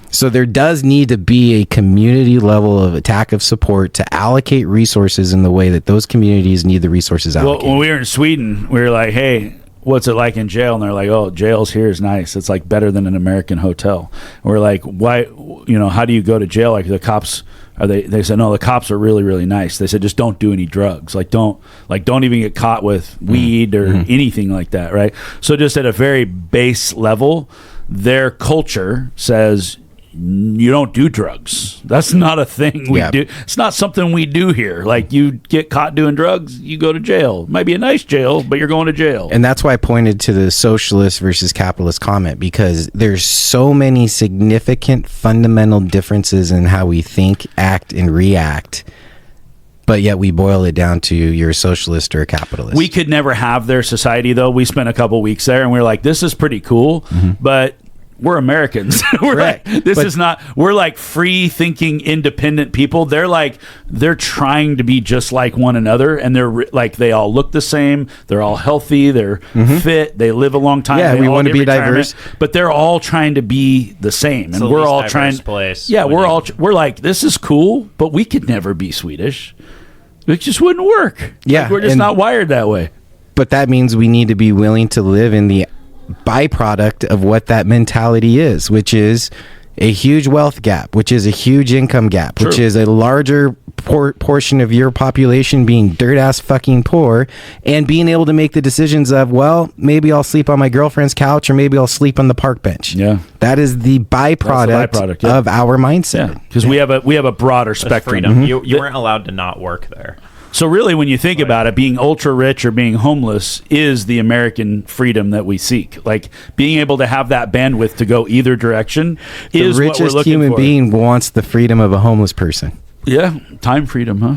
So there does need to be a community level of attack of support to allocate resources in the way that those communities need the resources allocated. Well, when we were in Sweden, we were like, hey, what's it like in jail? And they're like, oh, jails here is nice. It's like better than an American hotel. And we're like, why, how do you go to jail? Like the cops, they said, no, the cops are really, really nice. They said, just don't do any drugs. Don't even get caught with weed or anything like that. Right. So just at a very base level, their culture says, you don't do drugs. That's not a thing we do. It's not something we do here. Like, you get caught doing drugs, you go to jail. It might be a nice jail, but you're going to jail. And that's why I pointed to the socialist versus capitalist comment, because there's so many significant fundamental differences in how we think, act, and react. But yet we boil it down to you're a socialist or a capitalist. We could never have their society, though. We spent a couple weeks there, and we were like, this is pretty cool, but we're Americans. We're we're like free thinking, independent people. They're trying to be just like one another, and they're like, they all look the same. They're all healthy. They're fit. They live a long time. Yeah, we want to be diverse, but they're all trying to be the same. And we're all trying. Place yeah, we're like, this is cool, but we could never be Swedish. It just wouldn't work. Yeah, we're just not wired that way. But that means we need to be willing to live in the byproduct of what that mentality is, which is a huge wealth gap, which is a huge income gap, which is a larger portion of your population being dirt ass fucking poor, and being able to make the decisions of, well, maybe I'll sleep on my girlfriend's couch, or maybe I'll sleep on the park bench. Yeah, that is the byproduct of our mindset. Because we have a broader spectrum. Freedom. You weren't allowed to not work there. So really, when you think about it, being ultra rich or being homeless is the American freedom that we seek. Like, being able to have that bandwidth to go either direction is what we're looking for. The richest human being wants the freedom of a homeless person. Yeah, time freedom, huh?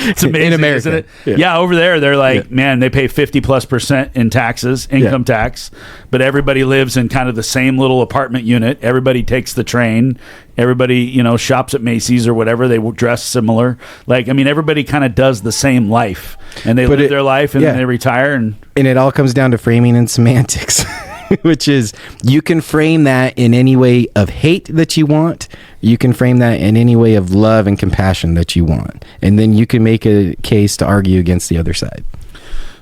It's amazing, in America, isn't it? Yeah, over there, they're like, man, they pay 50+% in taxes, income tax, but everybody lives in kind of the same little apartment unit. Everybody takes the train. Everybody, shops at Macy's or whatever. They dress similar. Like, I mean, everybody kind of does the same life, and they live their life, and then they retire. And it all comes down to framing and semantics. Which is, you can frame that in any way of hate that you want. You can frame that in any way of love and compassion that you want. And then you can make a case to argue against the other side.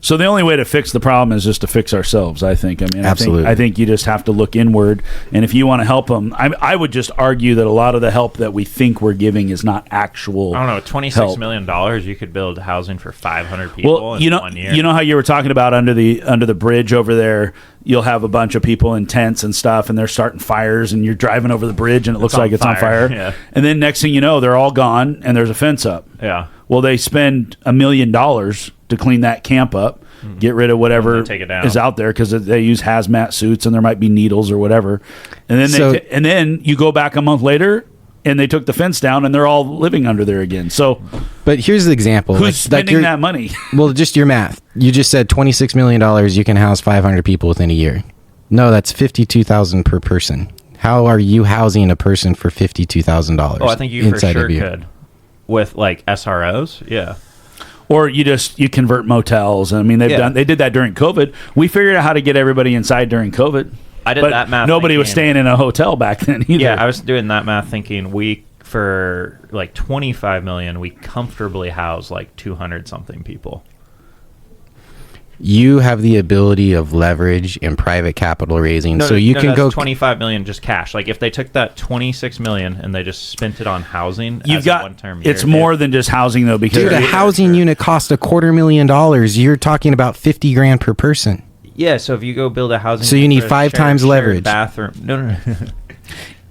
So the only way to fix the problem is just to fix ourselves, I think. I mean, absolutely. I think you just have to look inward. And if you want to help them, I would just argue that a lot of the help that we think we're giving is not actual I don't know, $26 million, you could build housing for 500 people in 1 year. You know how you were talking about under the bridge over there, you'll have a bunch of people in tents and stuff, and they're starting fires, and you're driving over the bridge, and it looks like it's on fire. Yeah. And then next thing you know, they're all gone, and there's a fence up. Yeah. Well, they spend $1 million to clean that camp up, get rid of whatever take it down. is out there because they use hazmat suits and there might be needles or whatever. And then and then you go back a month later and they took the fence down and they're all living under there again. So, but here's the example: who's spending that money? Well, just your math. You just said $26 million. You can house 500 people within a year. No, that's $52,000 per person. How are you housing a person for $52,000? Oh, I think you for sure could with like SROs. Yeah. Or you convert motels. I mean, they did that during COVID. We figured out how to get everybody inside during COVID. I did that math. Nobody was staying in a hotel back then either. Yeah, I was doing that math thinking for like $25 million, we comfortably house like 200 something people. You have the ability of leverage and private capital raising, so you can go 25 million just cash. Like if they took that 26 million and they just spent it on housing, it's more than just housing though, because a housing unit costs $250,000. You're talking about $50,000 per person. Yeah, so if you go build a housing, so you need 5 times leverage. Bathroom. No.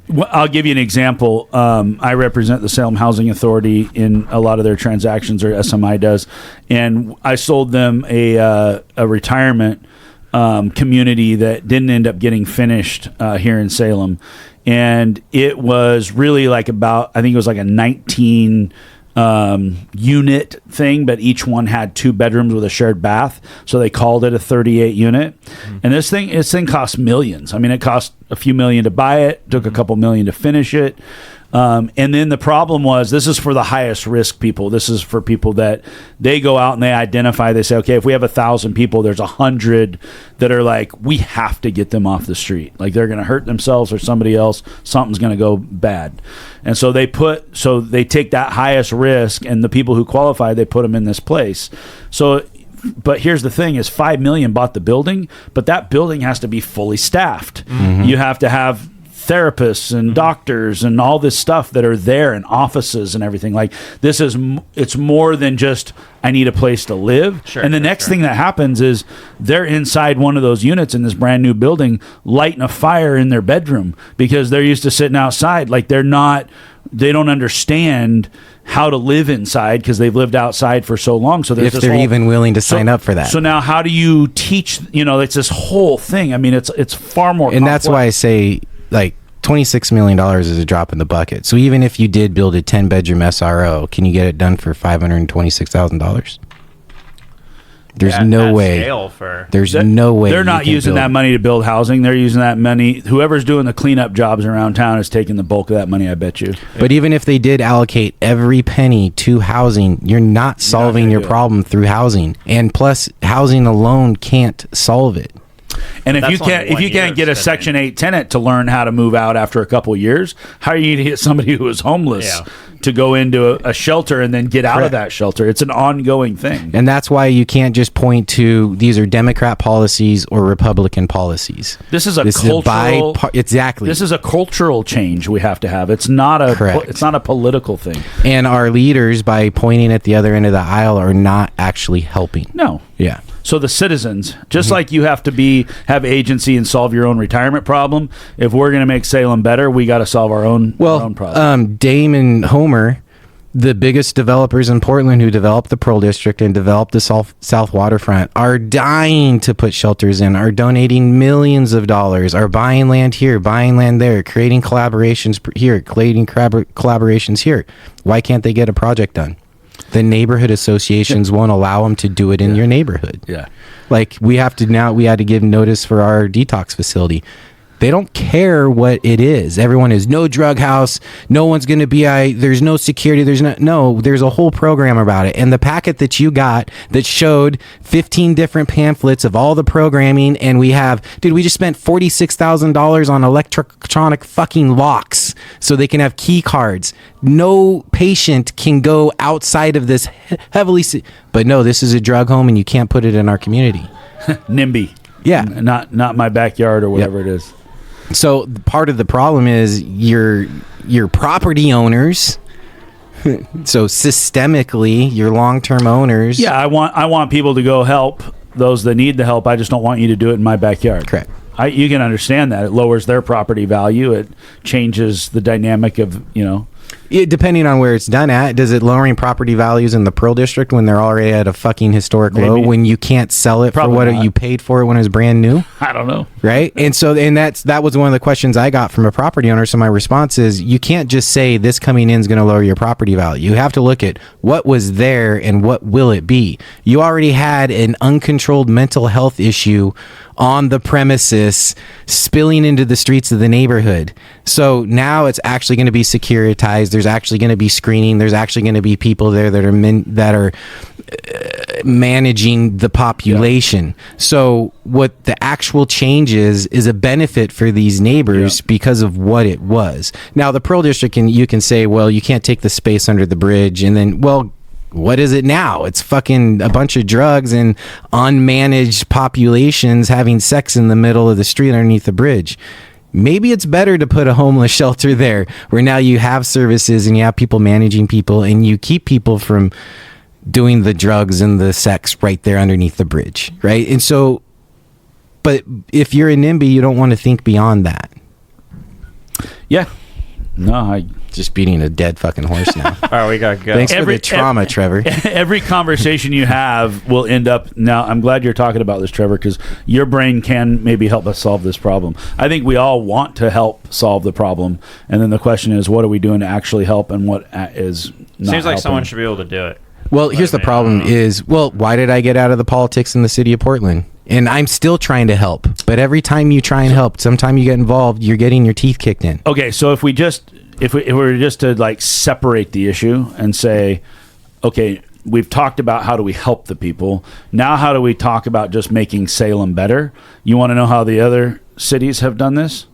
Well, I'll give you an example. I represent the Salem Housing Authority in a lot of their transactions, or SMI does, and I sold them a retirement community that didn't end up getting finished here in Salem, and it was really like I think it was like a 19 unit thing, but each one had 2 bedrooms with a shared bath, so they called it a 38 unit. And this thing cost millions. I mean, it cost a few million to buy it, took a couple million to finish it. And then the problem was, this is for the highest risk people. This is for people that they go out and they identify, they say, okay, if we have 1,000 people, there's 100 that are like, we have to get them off the street. Like they're going to hurt themselves or somebody else, something's going to go bad. And so they take that highest risk, and the people who qualify, they put them in this place. So, but here's the thing is $5 million bought the building, but that building has to be fully staffed. Mm-hmm. You have to have therapists and doctors and all this stuff that are there, and offices and everything. Like it's more than just I need a place to live. And the next thing that happens is they're inside one of those units in this brand new building lighting a fire in their bedroom because they're used to sitting outside. Like they don't understand how to live inside because they've lived outside for so long. So if they're even willing to sign up for that. So now how do you teach, it's this whole thing. I mean, it's far more complex. That's why I say, like, $26 million is a drop in the bucket. So even if you did build a 10-bedroom SRO, can you get it done for $526,000? There's no way. There's no way. They're not using that money to build housing. They're using that money. Whoever's doing the cleanup jobs around town is taking the bulk of that money, I bet you. But even if they did allocate every penny to housing, you're not solving your problem through housing. And plus, housing alone can't solve it. And if you can't get a Section 8 tenant to learn how to move out after a couple of years, how are you going to get somebody who is homeless to go into a shelter and then get out of that shelter? It's an ongoing thing. And that's why you can't just point to these are Democrat policies or Republican policies. This is cultural exactly. This is a cultural change we have to have. It's not a political thing. And our leaders, by pointing at the other end of the aisle, are not actually helping. No. Yeah. So the citizens, just like you have to have agency and solve your own retirement problem, if we're going to make Salem better, we got to solve our own problem. Dame and Homer, the biggest developers in Portland who developed the Pearl District and developed the South Waterfront, are dying to put shelters in, are donating millions of dollars, are buying land here, buying land there, creating collaborations here, creating collaborations here. Why can't they get a project done? The neighborhood associations won't allow them to do it in your neighborhood. Yeah. Like we had to give notice for our detox facility. They don't care what it is. Everyone is no drug house. No one's going to be, there's no security. There's a whole program about it. And the packet that you got that showed 15 different pamphlets of all the programming. And we just spent $46,000 on electronic fucking locks so they can have key cards. No patient can go outside of this heavily. But no, this is a drug home and you can't put it in our community. NIMBY. Yeah. Not my backyard or whatever it is. So part of the problem is your property owners. So systemically, your long-term owners. Yeah, I want people to go help those that need the help. I just don't want you to do it in my backyard. Correct. You can understand that. It lowers their property value. It changes the dynamic of, Depending on where it's done at, does it lowering property values in the Pearl District when they're already at a fucking historic low, when you can't sell it Probably for what not. you paid for it when it was brand new? I don't know. Right? And so, that was one of the questions I got from a property owner. So my response is, you can't just say this coming in is going to lower your property value. You have to look at what was there and what will it be. You already had an uncontrolled mental health issue on the premises spilling into the streets of the neighborhood. So now it's actually going to be securitized. There's actually going to be screening. There's actually going to be people there that are managing the population. Yeah. So what the actual change is a benefit for these neighbors because of what it was. Now the Pearl District, you can say, well, you can't take the space under the bridge, and then, well, what is it now? It's fucking a bunch of drugs and unmanaged populations having sex in the middle of the street underneath the bridge. Maybe it's better to put a homeless shelter there where now you have services and you have people managing people and you keep people from doing the drugs and the sex right there underneath the bridge, right? And so, but if you're a NIMBY, you don't want to think beyond that. Yeah. No, I just beating a dead fucking horse now. All right, we got to go. Thanks for the trauma, Trevor. Every conversation you have will end up... Now, I'm glad you're talking about this, Trevor, because your brain can maybe help us solve this problem. I think we all want to help solve the problem, and then the question is, what are we doing to actually help, and what is not Seems like helping? someone should be able to do it. Well, here's the problem is, well, why did I get out of the politics in the city of Portland? And I'm still trying to help. But every time you try and help, sometime you get involved, you're getting your teeth kicked in. Okay, so if we were just to like separate the issue and say, okay, we've talked about how do we help the people. Now how do we talk about just making Salem better? You want to know how the other cities have done this?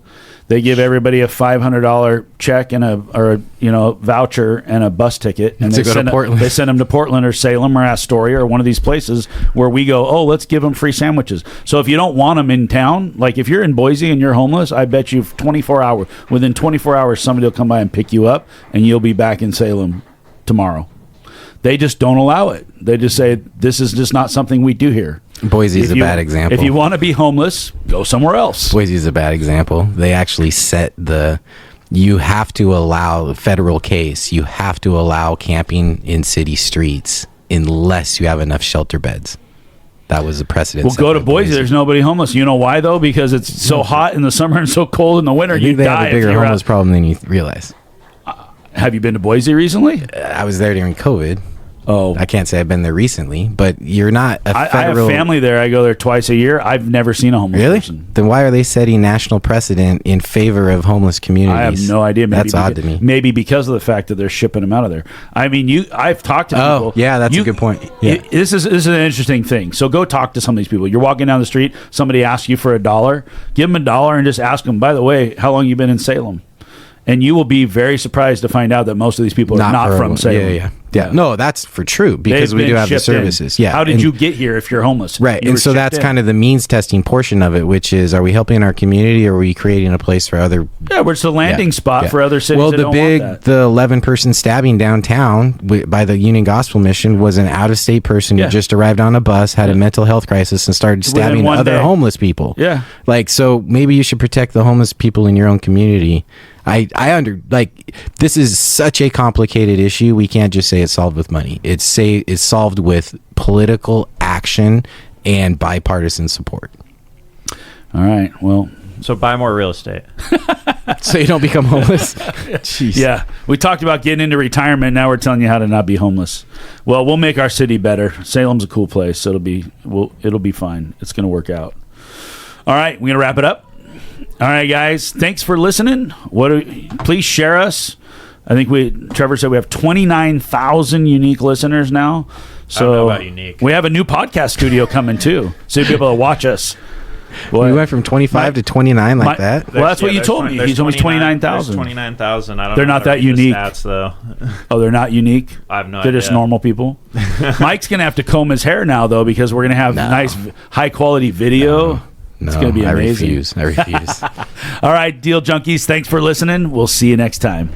They give everybody a $500 check and a voucher and a bus ticket, and they send them to Portland or Salem or Astoria or one of these places where we go, oh, let's give them free sandwiches. So if you don't want them in town, like if you're in Boise and you're homeless, I bet you within 24 hours, somebody will come by and pick you up, and you'll be back in Salem tomorrow. They just don't allow it. They just say, this is just not something we do here. Boise is a bad example. If you want to be homeless, go somewhere else. Boise is a bad example. They actually set you have to allow, federal case, you have to allow camping in city streets unless you have enough shelter beds. That was a precedent. Well, go to Boise. There's nobody homeless. You know why, though? Because it's so hot in the summer and so cold in the winter. You they die have a bigger homeless problem than you realize. Have you been to Boise recently? I was there during COVID. Oh, I can't say I've been there recently, but you're not a federal... I have family there. I go there twice a year. I've never seen a homeless person. Then why are they setting national precedent in favor of homeless communities? I have no idea. That's odd to me. Maybe because of the fact that they're shipping them out of there. I mean, I've talked to people. Oh, yeah, that's a good point. Yeah. This is an interesting thing. So go talk to some of these people. You're walking down the street. Somebody asks you for $1. Give them $1 and just ask them, by the way, how long you been in Salem? And you will be very surprised to find out that most of these people are not from Salem. Yeah. No, that's for true because we do have the services. Yeah. How did you get here if you're homeless? Right. And so that's kind of the means testing portion of it, which is, are we helping our community or are we creating a place for other? Yeah, we're just a landing spot for other cities. Well, that don't want that. the 11-person stabbing downtown by the Union Gospel Mission was an out-of-state person who just arrived on a bus, had a mental health crisis, and started stabbing other homeless people. Yeah. Like, so maybe you should protect the homeless people in your own community. This is such a complicated issue. We can't just say it's solved with money. It's solved with political action and bipartisan support. All right. Well, so buy more real estate. So you don't become homeless. Jeez. Yeah. We talked about getting into retirement. Now we're telling you how to not be homeless. Well, we'll make our city better. Salem's a cool place. So it'll be fine. It's going to work out. All right. We're going to wrap it up. All right, guys. Thanks for listening. Please share us. I think Trevor said we have 29,000 unique listeners now. So I don't know about unique. We have a new podcast studio coming too, so you'll be able to watch us. Boy, we went from 25 to 29 that. Well, that's what you told me. You told me 29,000. 29,000. I don't They're know not that unique. Stats, though. Oh, they're not unique? I have no They're idea. just normal people. Mike's going to have to comb his hair now, though, because we're going to have nice, high-quality video. No, it's going to be amazing. I refuse. All right, Deal Junkies, thanks for listening. We'll see you next time.